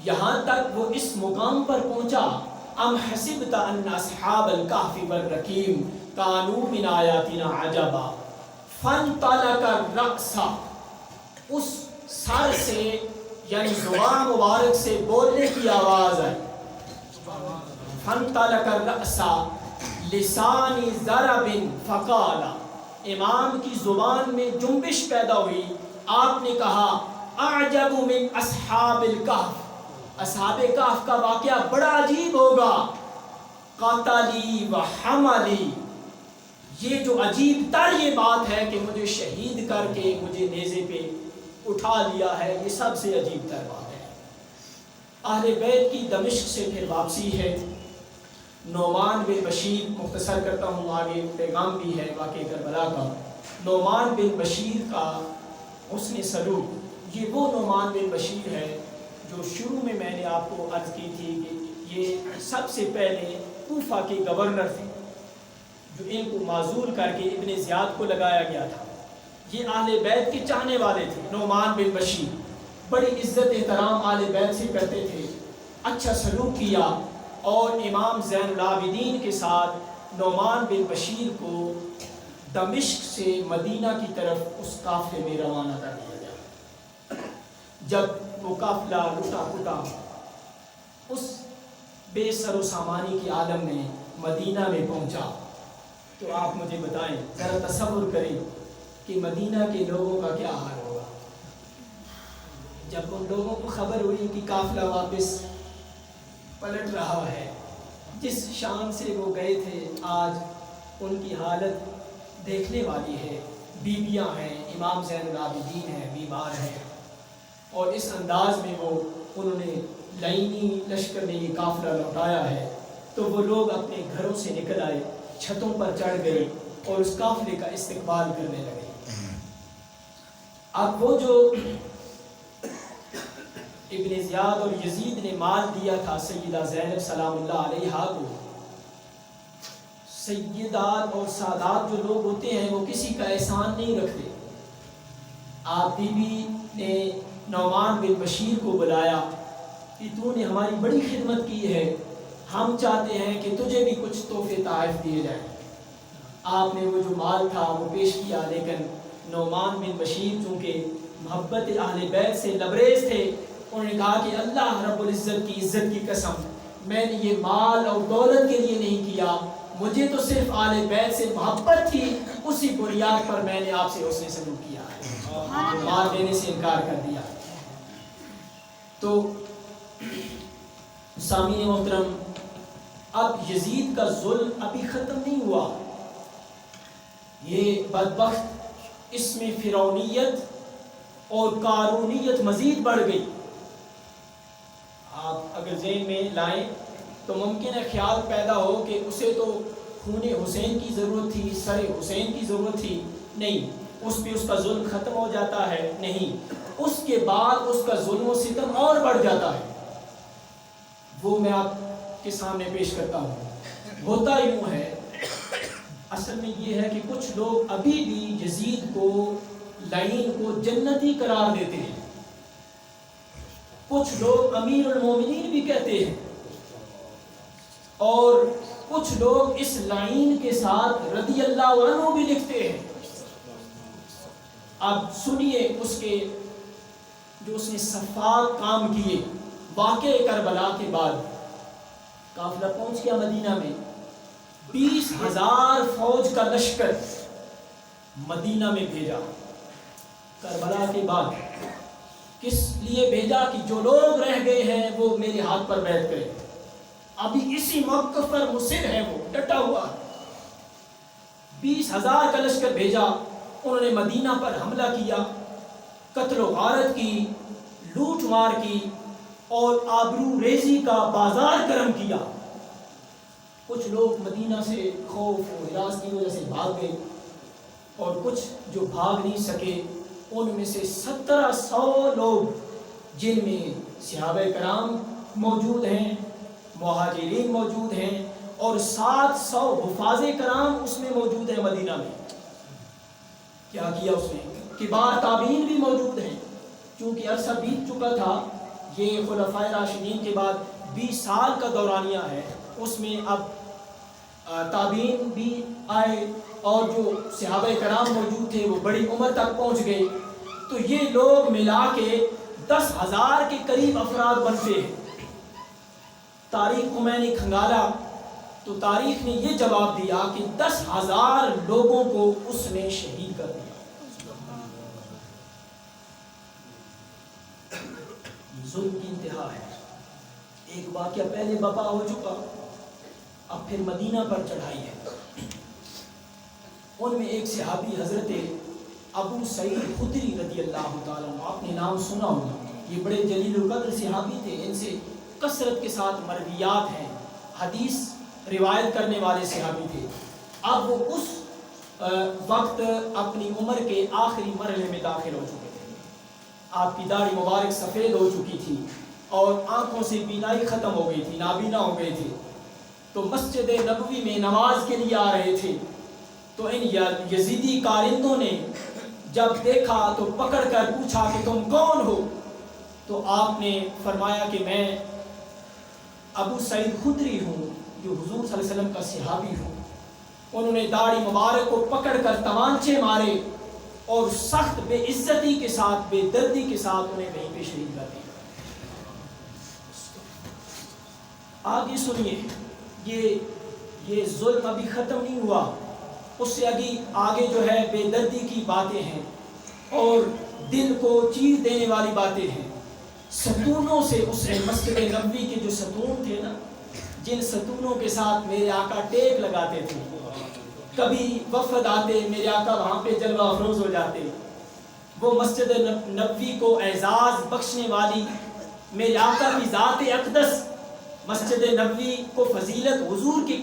یہاں تک وہ اس مقام پر پہنچا، ام حسبت ان اصحاب الکہف والرقیم کانوا من آیاتنا عجبا فانطلق الرأس، اس سر سے یعنی زبان مبارک سے بولنے کی آواز آئی، فانطلق الرأس لسان ضرب فقال، امام کی زبان میں جنبش پیدا ہوئی، آپ نے کہا اعجب من اصحاب الکہف، اصحاب کہف کا واقعہ بڑا عجیب ہوگا، قتلی و حملی، یہ جو عجیب تر یہ بات ہے کہ مجھے شہید کر کے مجھے نیزے پہ اٹھا لیا ہے، یہ سب سے عجیب تر بات ہے۔ اہل بیت کی دمشق سے پھر واپسی ہے۔ نعمان بن بشیر، مختصر کرتا ہوں، آگے پیغام بھی ہے واقعہ کربلا کا۔ نعمان بن بشیر کا حسن سلوک، یہ وہ نعمان بن بشیر ہے جو شروع میں نے آپ کو عرض کی تھی کہ یہ سب سے پہلے کوفہ کے گورنر تھے، جو ان کو معزول کر کے ابن زیاد کو لگایا گیا تھا۔ یہ اہل بیت کے چاہنے والے تھے۔ نعمان بن بشیر بڑی عزت احترام اہل بیت سے کرتے تھے، اچھا سلوک کیا، اور امام زین العابدین کے ساتھ نعمان بن بشیر کو دمشق سے مدینہ کی طرف اس قافلے میں روانہ کر دیا گیا۔ جب وہ قافلہ لٹا پٹا اس بے سر و سامانی کی عالم میں مدینہ میں پہنچا، تو آپ مجھے بتائیں، ذرا تصور کریں کہ مدینہ کے لوگوں کا کیا حال ہوگا جب ان لوگوں کو خبر ہوئی کہ قافلہ واپس پلٹ رہا ہے۔ جس شان سے وہ گئے تھے آج ان کی حالت دیکھنے والی ہے۔ بیویاں ہیں، امام زین العابدین ہیں، بیمار ہیں، اور اس انداز میں انہوں نے لائنی لشکر نے یہ قافلہ لوٹایا ہے، تو وہ لوگ اپنے گھروں سے نکل آئے، چھتوں پر چڑھ گئے اور اس قافلے کا استقبال کرنے لگے۔ اب وہ جو ابن زیاد اور یزید نے مال دیا تھا سیدہ زینب سلام اللہ علیہا کو، سیدات اور سادات جو لوگ ہوتے ہیں وہ کسی کا احسان نہیں رکھتے۔ آپ بی بی نے نعمان بن بشیر کو بلایا کہ تو نے ہماری بڑی خدمت کی ہے، ہم چاہتے ہیں کہ تجھے بھی کچھ تحفے تحائف دیے جائیں۔ آپ نے وہ جو مال تھا وہ پیش کیا، لیکن نعمان بن بشیر چونکہ محبت اہل بیت سے لبریز تھے، انہوں نے کہا کہ اللہ رب العزت کی عزت کی قسم، میں نے یہ مال اور دولت کے لیے نہیں کیا، مجھے تو صرف اہل بیت سے محبت تھی، اسی بنیاد پر میں نے آپ سے حسن سلوک کیا ہے، مال دینے سے انکار کر دیا۔ تو سامعین محترم، اب یزید کا ظلم ابھی ختم نہیں ہوا، یہ بدبخت اس میں فرعونیت اور قارونیت مزید بڑھ گئی۔ آپ اگر ذہن میں لائیں تو ممکن ہے خیال پیدا ہو کہ اسے تو خون حسین کی ضرورت تھی، سر حسین کی ضرورت تھی، نہیں، اس پہ اس کا ظلم ختم ہو جاتا ہے، نہیں، اس کے بعد اس کا ظلم و ستم اور بڑھ جاتا ہے۔ وہ میں آپ کے سامنے پیش کرتا ہوں۔ ہوتا یوں ہے، اصل میں یہ ہے کہ کچھ لوگ ابھی بھی یزید کو، لعین کو جنتی قرار دیتے ہیں، کچھ لوگ امیر المومنین بھی کہتے ہیں، اور کچھ لوگ اس لعین کے ساتھ رضی اللہ عنہ بھی لکھتے ہیں۔ اب سنیے اس کے جو اس نے صفاق کام کیے۔ واقعہ کربلا کے بعد قافلہ پہنچ گیا مدینہ میں، 20,000 فوج کا لشکر مدینہ میں بھیجا۔ کربلا کے بعد کس لیے بھیجا؟ کہ جو لوگ رہ گئے ہیں وہ میرے ہاتھ پر بیٹھ گئے، ابھی اسی موقف پر مصر ہے، وہ ڈٹا ہوا۔ 20,000 کا لشکر بھیجا، انہوں نے مدینہ پر حملہ کیا، قتل و غارت کی، لوٹ مار کی، اور آبرو ریزی کا بازار گرم کیا۔ کچھ لوگ مدینہ سے خوف و ہراس کی وجہ سے بھاگ گئے، اور کچھ جو بھاگ نہیں سکے ان میں سے 1700 لوگ، جن میں صحابہ کرام موجود ہیں، مہاجرین موجود ہیں، اور 700 حفاظ کرام اس میں موجود ہیں مدینہ میں۔ کیا کیا اس نے؟ کبار تابعین بھی موجود ہیں، چونکہ عرصہ بیت چکا تھا، یہ خلفائے راشدین کے بعد 20 سال کا دورانیہ ہے، اس میں اب تابعین بھی آئے اور جو صحابہ کرام موجود تھے وہ بڑی عمر تک پہنچ گئے، تو یہ لوگ ملا کے 10,000 کے قریب افراد بنتے ہیں۔ تاریخ کو میں نے کھنگالا تو تاریخ نے یہ جواب دیا کہ 10,000 لوگوں کو اس نے شہید کر دیا۔ ظلم کی انتہا ہے۔ ایک واقعہ پہلے بپا ہو چکا، اب پھر مدینہ پر چڑھائی ہے۔ ان میں ایک صحابی حضرت ابو سعید خدری رضی اللہ تعالیٰ عنہ، آپ نے نام سنا ہوگا، یہ بڑے جلیل القدر صحابی تھے، ان سے کثرت کے ساتھ مرویات ہیں، حدیث روایت کرنے والے صحابی تھے۔ اب وہ اس وقت اپنی عمر کے آخری مرحلے میں داخل ہو چکے تھے، آپ کی داڑھی مبارک سفید ہو چکی تھی اور آنکھوں سے بینائی ختم ہو گئی تھی، نابینا ہو گئے تھے، تو مسجد نبوی میں نماز کے لیے آ رہے تھے، تو ان یزیدی کارندوں نے جب دیکھا تو پکڑ کر پوچھا کہ تم کون ہو؟ تو آپ نے فرمایا کہ میں ابو سعید خدری ہوں، جو حضور صلی اللہ علیہ وسلم کا صحابی ہوں۔ انہوں نے داڑھی مبارک کو پکڑ کر تمانچے مارے اور سخت بے عزتی کے ساتھ، بے دردی کے ساتھ انہیں وہیں پہ شہید کر دیا۔ آگے سنیے، یہ ظلم ابھی ختم نہیں ہوا، اس سے آگے جو ہے بے دردی کی باتیں ہیں اور دل کو چیر دینے والی باتیں ہیں۔ ستونوں سے اس نے، مسجد نبوی کے جو ستون تھے نا، جن ستونوں کے ساتھ میرے آقا ٹیک لگاتے تھے، کبھی وفد آتے میرے آقا وہاں پہ جلوہ افروز ہو جاتے، وہ مسجد نبوی کو اعزاز بخشنے والی میرے آقا کی ذات اقدس، مسجد نبوی کو فضیلت حضور کی